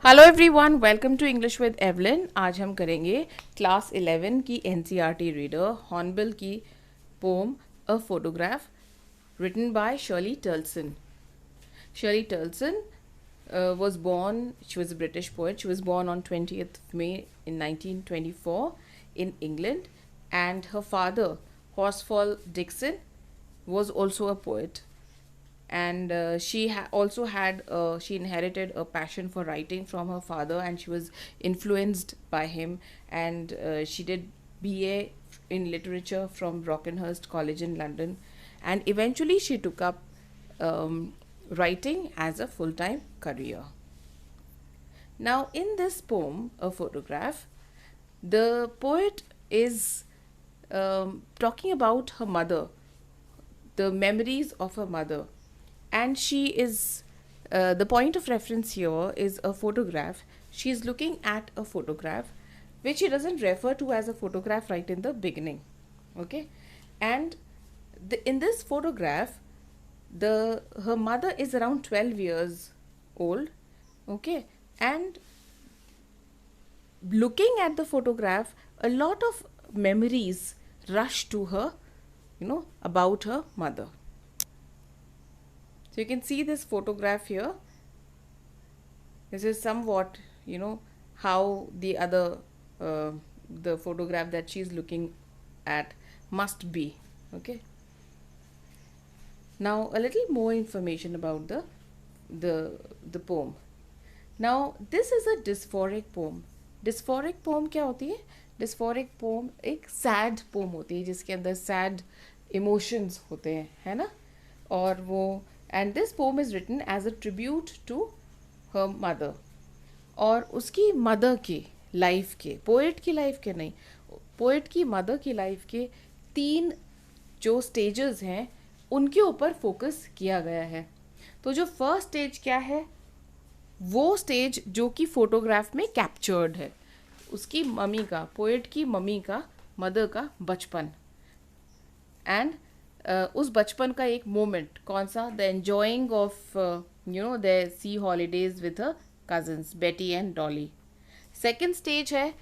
Hello everyone, welcome to English with Evelyn. आज हम करेंगे क्लास 11 की एनसीईआरटी रीडर हॉर्नबिल की poem a photograph written by Shirley Turlson. Shirley Turlson was born, she was a British poet. She was born on 20th May in 1924 in England, and her father, Horsfall Dixon, was also a poet. And also had she inherited a passion for writing from her father, and she was influenced by him. And she did BA in literature from Brockenhurst College in London, and eventually she took up writing as a full-time career. Now, in this poem, A Photograph, the poet is talking about her mother, the memories of her mother. And she is, the point of reference here is a photograph. She is looking at a photograph which she doesn't refer to as a photograph right in the beginning. Okay? And in this photograph, her mother is around 12 years old. Okay? And looking at the photograph, a lot of memories rush to her, about her mother. So you can see this photograph here. This is somewhat, how the photograph that she's looking at must be. Okay. Now a little more information about the poem. Now this is a dysphoric poem. Dysphoric poem क्या होती है? Dysphoric poem एक sad poem होती है जिसके अंदर sad emotions होते हैं, है ना? और वो and this poem is written as a tribute to her mother. और उसकी मदर के लाइफ के, पोएट की लाइफ के नहीं, पोएट की मदर की लाइफ के 3 जो स्टेजेस हैं उनके ऊपर फोकस किया गया है. तो जो फर्स्ट स्टेज क्या है, वो स्टेज जो कि फोटोग्राफ में कैप्चर्ड है, उसकी मम्मी का, पोएट की मम्मी का, मदर का बचपन. एंड उस बचपन का एक मोमेंट कौन सा, the enjoying of the sea holidays with her cousins Betty and Dolly. Second stage है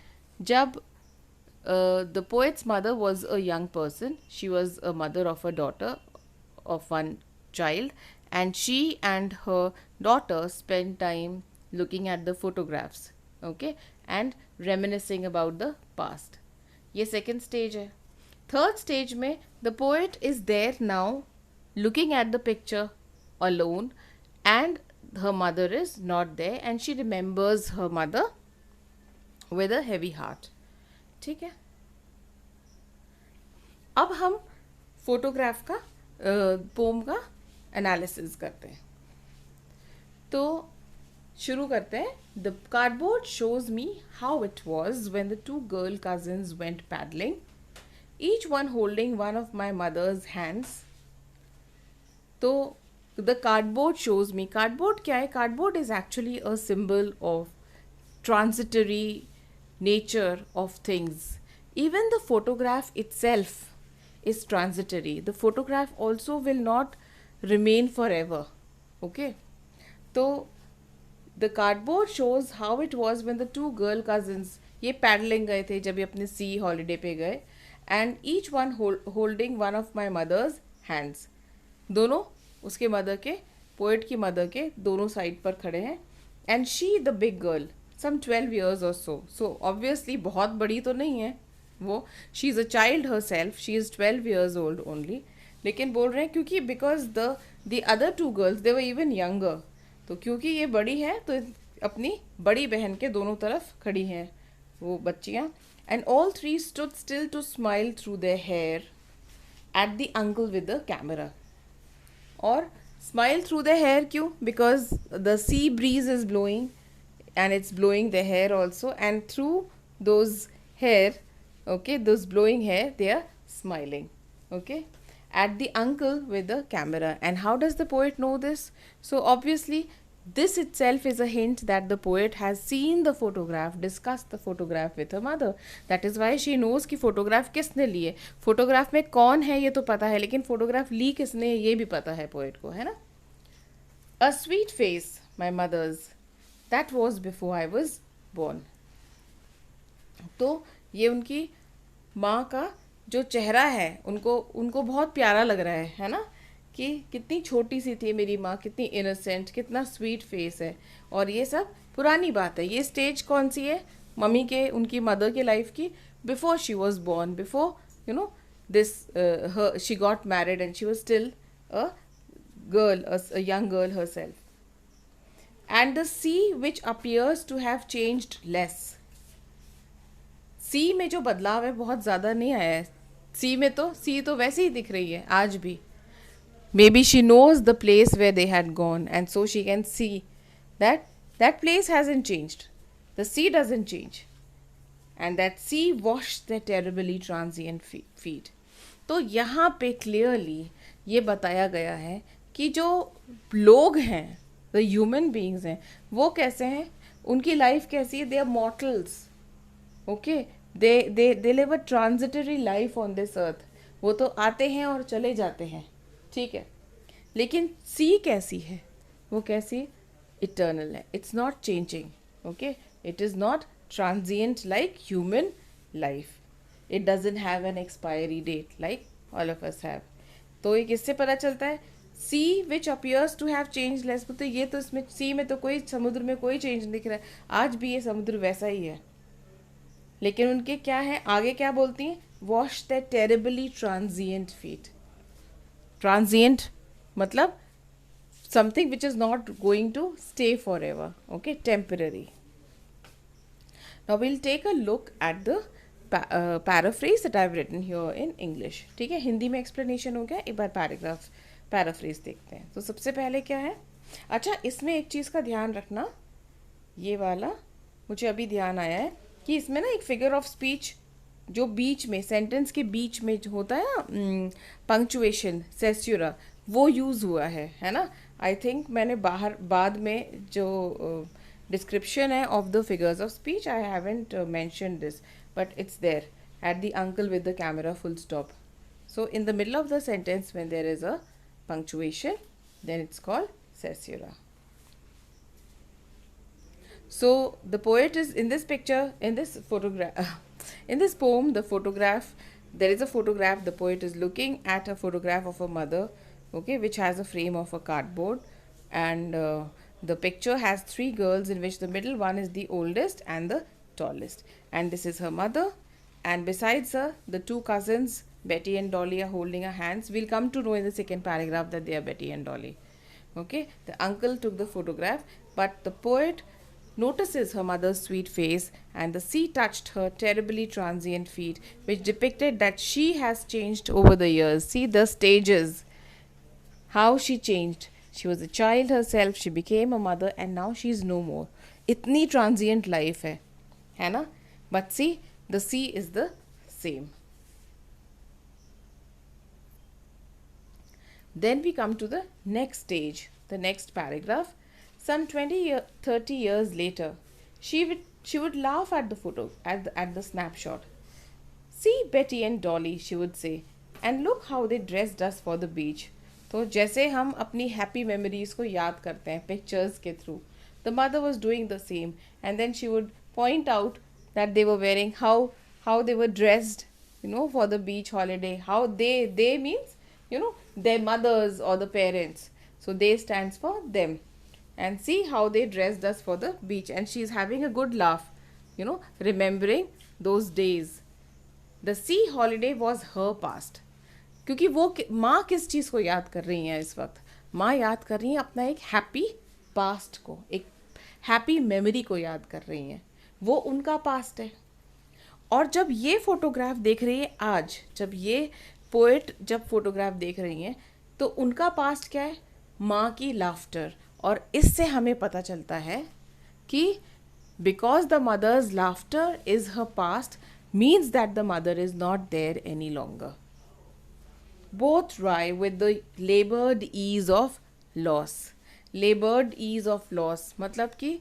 जब the poet's mother was a young person. She was a mother of a daughter of one child, and she and her daughter spent time looking at the photographs, okay, and reminiscing about the past. ये second stage है. Third stage में the poet is there now looking at the picture alone, and her mother is not there, and she remembers her mother with a heavy heart. ठीक है. अब हम photograph का pome का analysis करते हैं. तो शुरू करते हैं. The cardboard shows me how it was when the 2 girl cousins went paddling, each one holding one of my mother's hands. तो the cardboard shows me, cardboard क्या है? Cardboard is actually a symbol of transitory nature of things. Even the photograph itself is transitory. The photograph also will not remain forever. Okay. So the cardboard shows how it was when the 2 girl cousins ये paddling गए थे जब ये अपने sea holiday पे गए, and each one holding one of my mother's hands. दोनों उसके मदर के, पोएट की मदर के दोनों साइड पर खड़े हैं. And she the big girl, some 12 years or so. So obviously बहुत बड़ी तो नहीं है वो, she is a child her self, she is 12 years old only. लेकिन बोल रहे हैं क्योंकि because the other 2 girls they were even younger. तो क्योंकि ये बड़ी है तो अपनी बड़ी बहन के दोनों तरफ खड़ी हैं वो बच्चियाँ. And all 3 stood still to smile through their hair at the uncle with the camera. और स्माइल थ्रू द हेयर क्यों? Because the sea breeze is blowing and it's blowing their hair also, and through those hair, okay, those blowing hair, they are smiling, okay, at the uncle with the camera. And how does the poet know this? So obviously this itself is a hint that the poet has seen the photograph, discussed the photograph with her mother. That is why she knows कि photograph किसने ली है. photograph में कौन है ये तो पता है, लेकिन photograph ली किसने ये भी पता है poet को, है ना. A sweet face, my mother's, that was before I was born. तो ये उनकी माँ का जो चेहरा है उनको उनको बहुत प्यारा लग रहा है ना, कि कितनी छोटी सी थी मेरी माँ, कितनी इनोसेंट, कितना स्वीट फेस है। और ये सब पुरानी बात है। ये स्टेज कौन सी है मम्मी के, उनकी मदर के लाइफ की, before she was born, before you know this she got married and she was still a girl, a young girl herself. And the sea which appears to have changed less. सी में जो बदलाव है बहुत ज़्यादा नहीं आया है। सी तो वैसे ही दिख रही है आज भी। Maybe she knows the place where they had gone and so she can see that that place hasn't changed, the sea doesn't change, and that sea wash the terribly transient feet. तो यहाँ पे clearly ये बताया गया है कि जो लोग हैं, द ह्यूमन बींग्स हैं, वो कैसे हैं, उनकी लाइफ कैसी है, they are mortals, okay, they live a transitory life on this earth. वो तो आते हैं और चले जाते हैं, ठीक है। लेकिन सी कैसी है, वो कैसी, इटर्नल है, it's not changing, okay, it is not transient like human life, it doesn't have an expiry date like all of us have. तो ये किससे पता चलता है, sea which appears to have changeless. तो ये तो इसमें सी में तो कोई, समुद्र में कोई चेंज दिख रहा है, आज भी ये समुद्र वैसा ही है। लेकिन उनके क्या है, आगे क्या बोलती हैं, wash the terribly transient feet. Transient मतलब something which is not going to stay forever, okay, temporary. Now will take a look at the paraphrase that I have written here in English, ठीक है। हिंदी में explanation हो गया, एक बार paraphrase देखते हैं। तो सबसे पहले क्या है, अच्छा इसमें एक चीज़ का ध्यान रखना, ये वाला मुझे अभी ध्यान आया है कि इसमें ना एक फिगर ऑफ स्पीच जो बीच में, सेंटेंस के बीच में जो होता है ना, पंक्चुएशन, सेस्यूरा, वो यूज़ हुआ है ना। आई थिंक मैंने बाद में जो डिस्क्रिप्शन है of the figures of speech, I haven't mention this, but it's there at the uncle with the camera full stop. So in the middle of the sentence when there is a punctuation, then it's called caesura. So the poet is in this picture, in this photograph, in this poem, the photograph, there is a photograph, the poet is looking at a photograph of a mother, okay, which has a frame of a cardboard, and the picture has three girls in which the middle one is the oldest and the tallest, and this is her mother, and besides her the two cousins Betty and Dolly are holding her hands. We'll come to know in the second paragraph that they are Betty and Dolly, okay. The uncle took the photograph, but the poet notices her mother's sweet face and the sea touched her terribly transient feet, which depicted that she has changed over the years. See the stages, how she changed. She was a child herself, she became a mother, and now she is no more. इतनी transient life है ना, but see the sea is the same. Then we come to the next stage, the next paragraph. Some 30 years later, she would laugh at the photo, at the snapshot. See Betty and Dolly, she would say, and look how they dressed us for the beach. तो जैसे हम अपनी happy memories को याद करते हैं pictures के through, the mother was doing the same, and then she would point out that they were wearing, how they were dressed, you know, for the beach holiday. How they means, you know, their mothers or the parents, so they stands for them, and see how they dressed us for the beach, and she's having a good laugh, you know, remembering those days. The sea holiday was her past. क्योंकि वो माँ किस चीज़ को याद कर रही हैं इस वक्त, माँ याद कर रही हैं अपना एक हैप्पी पास्ट को, एक हैप्पी मेमोरी को याद कर रही हैं, वो उनका पास्ट है। और जब ये फोटोग्राफ देख रही है आज, जब ये पोएट जब फोटोग्राफ देख रही हैं, तो उनका पास्ट क्या है, माँ की लाफ्टर। और इससे हमें पता चलता है कि because the mother's laughter is her past means that the mother is not there any longer. Both rye with the labored ease of loss. Labored ease of loss मतलब कि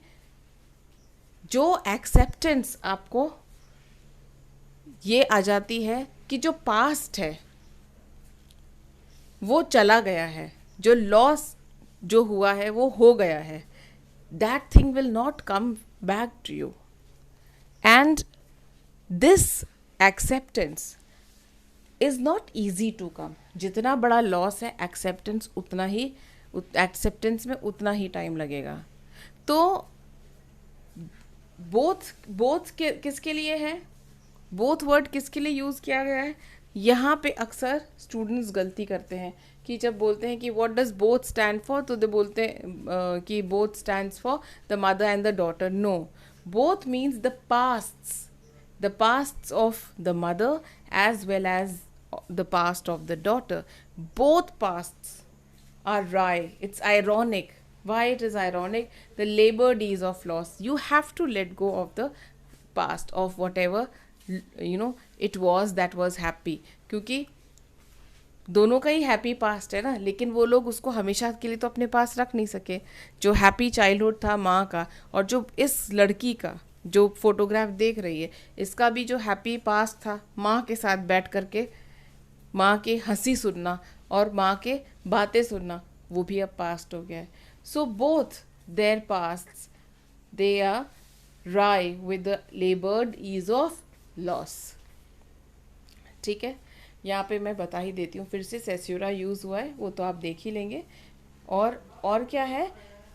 जो एक्सेप्टेंस आपको ये आ जाती है कि जो पास्ट है वो चला गया है, जो लॉस जो हुआ है वो हो गया है, that thing will not come back to you. And this acceptance is not easy to come. जितना बड़ा लॉस है, एक्सेप्टेंस में उतना ही टाइम लगेगा. तो बोथ किसके लिए है, बोथ वर्ड किसके लिए यूज़ किया गया है. यहाँ पे अक्सर स्टूडेंट्स गलती करते हैं कि जब बोलते हैं कि what does both stand for, तो दे बोलते हैं कि both stands for the mother and the daughter. No, both means the pasts of the mother as well as the past of the daughter. Both pasts are wry. It's ironic. Why it is ironic? The labor days of loss. You have to let go of the past, of whatever it was that was happy. क्योंकि दोनों का ही happy past है ना, लेकिन वो लोग उसको हमेशा के लिए तो अपने पास रख नहीं सके. जो हैप्पी चाइल्डहुड था माँ का, और जो इस लड़की का जो फोटोग्राफ देख रही है, इसका भी जो हैप्पी पास्ट था, माँ के साथ बैठ करके माँ की हंसी सुनना और माँ के बातें सुनना, वो भी अब पास्ट हो गया है. So both their past, they are rife with the laboured ease of loss. ठीक है, यहाँ पे मैं बता ही देती हूँ फिर से. सेस्यूरा यूज़ हुआ है, वो तो आप देख ही लेंगे. और क्या है,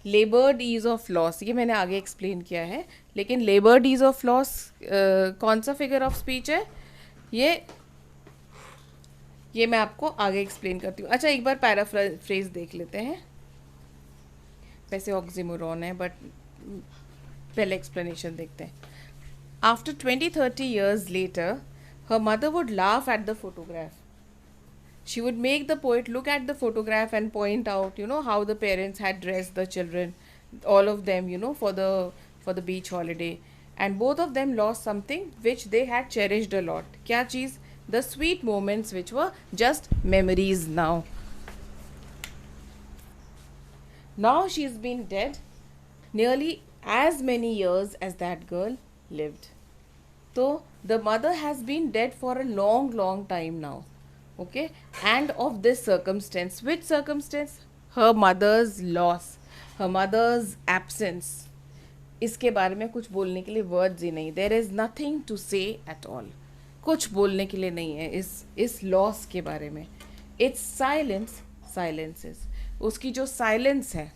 लेबर्ड ईज ऑफ लॉस, ये मैंने आगे एक्सप्लेन किया है. लेकिन लेबर्ड ईज ऑफ लॉस कौन सा फिगर ऑफ स्पीच है, ये मैं आपको आगे एक्सप्लेन करती हूँ. अच्छा, एक बार पैराफ्रेज देख लेते हैं. वैसे ऑक्सीमोरॉन है, बट पहले एक्सप्लेनेशन देखते हैं. After 20-30 years later, her mother would laugh at the photograph. She would make the poet look at the photograph and point out, how the parents had dressed the children, all of them, for the beach holiday. And both of them lost something which they had cherished a lot. क्या चीज़? The sweet moments which were just memories now. Now she's been dead nearly as many years as that girl lived. So the mother has been dead for a long, long time now. Okay, and of this circumstance, which circumstance? Her mother's loss, her mother's absence. इसके बारे में कुछ बोलने के लिए words ही नहीं. There is nothing to say at all. कुछ बोलने के लिए नहीं है इस लॉस के बारे में. It's silences. उसकी जो साइलेंस है,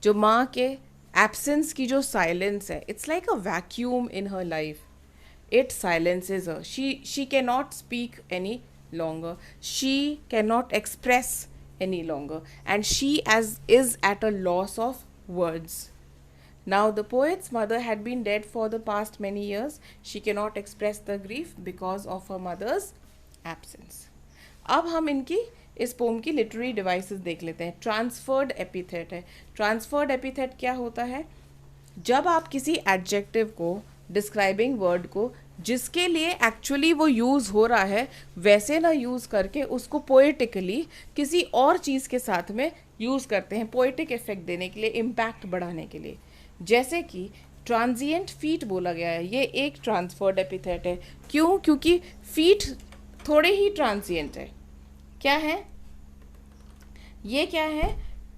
जो माँ के एब्सेंस की जो साइलेंस है, it's like a vacuum in her life. It silences her. She cannot speak any longer. She cannot express any longer, and she is at a loss of words. Now the poet's mother had been dead for the past many years. She cannot express the grief because of her mother's absence. अब हम इनकी इस pome की literary devices देख लेते हैं. Transferred epithet है. Transferred epithet क्या होता है? जब आप किसी एडजेक्टिव को, डिस्क्राइबिंग वर्ड को, जिसके लिए एक्चुअली वो यूज़ हो रहा है वैसे ना यूज़ करके उसको पोएटिकली किसी और चीज़ के साथ में यूज़ करते हैं, पोएटिक इफेक्ट देने के लिए, इम्पैक्ट बढ़ाने के लिए. जैसे कि ट्रांजिएंट फीट बोला गया है, ये एक ट्रांसफर्ड एपिथेट है. क्यों? क्योंकि फीट थोड़े ही ट्रांजिएंट है. क्या है ये? क्या है?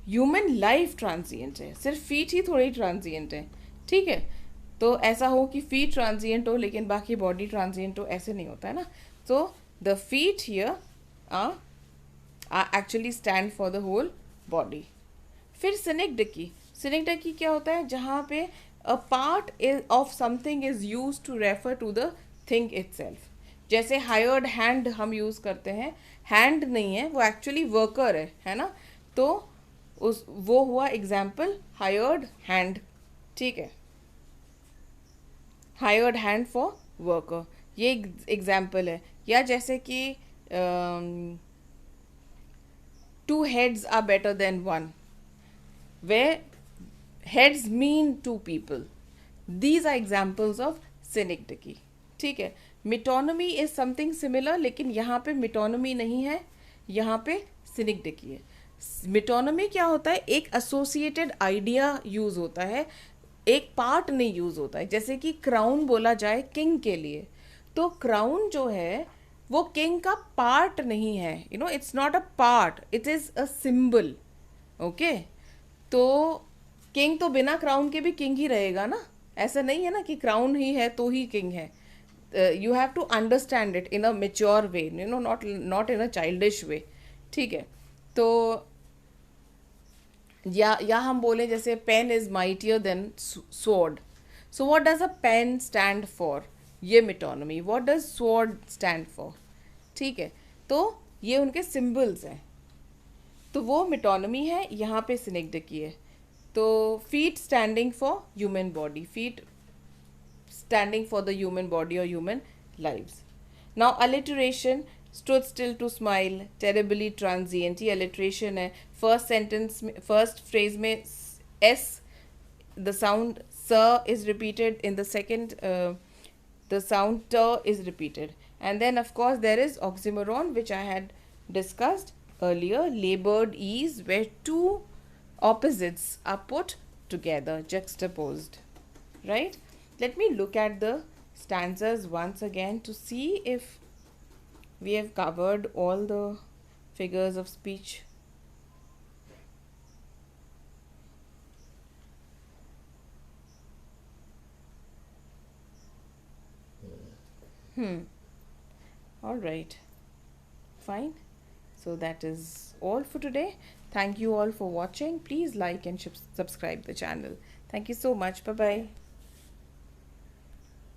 ह्यूमन लाइफ ट्रांजिएंट है, सिर्फ फीट ही थोड़ी ट्रांजिएंट है. ठीक है, तो ऐसा हो कि फीट ट्रांजिएंट हो लेकिन बाकी बॉडी ट्रांजिएंट हो, ऐसे नहीं होता है ना. तो the feet here actually stand for the whole body. फिर सिनिक्डिकी क्या होता है? जहाँ पे a part of something is use to refer to the thing itself. जैसे हायर्ड हैंड हम यूज़ करते हैं, हैंड नहीं है वो, एक्चुअली वर्कर है ना. तो वो हुआ एग्जाम्पल हायर्ड हैंड. ठीक है, हायर्ड हैंड फॉर वर्कर, ये एग्जाम्पल है. या जैसे कि 2 heads are better than 1, where heads mean 2 people. These are examples of synecdoche. ठीक है, मिटोनमी इज समथिंग सिमिलर, लेकिन यहाँ पे मिटोनमी नहीं है, यहाँ पे synecdoche है. मिटोनमी क्या होता है? एक एसोसिएटेड आइडिया यूज होता है, एक पार्ट नहीं यूज होता है. जैसे कि क्राउन बोला जाए किंग के लिए, तो क्राउन जो है वो किंग का पार्ट नहीं है. It's not a part, it is a symbol. Okay, तो किंग तो बिना क्राउन के भी किंग ही रहेगा ना, ऐसा नहीं है ना कि क्राउन ही है तो ही किंग है. You have to understand it in a mature way, you know, not not in a childish way. ठीक है. तो या हम बोले जैसे pen is mightier than sword. So what does a pen stand for? ये metonymy. What does sword stand for? ठीक है. तो ये उनके सिंबल्स हैं. तो वो मिटोनमी है, यहाँ पे सिनेक्डकी है. तो feet standing for human body, feet standing for the human body or human lives. Now alliteration, stood still to smile, terribly transient. ये alliteration है. First sentence में, first phrase में s, the sound s is repeated. In the second, the sound t is repeated. And then of course there is oxymoron, which I had discussed earlier. Labored ease, where two opposites are put together, juxtaposed. Right? Let me look at the stanzas once again to see if we have covered all the figures of speech. All right. Fine. So that is all for today. Thank you all for watching. Please like and subscribe the channel. Thank you so much. Bye bye.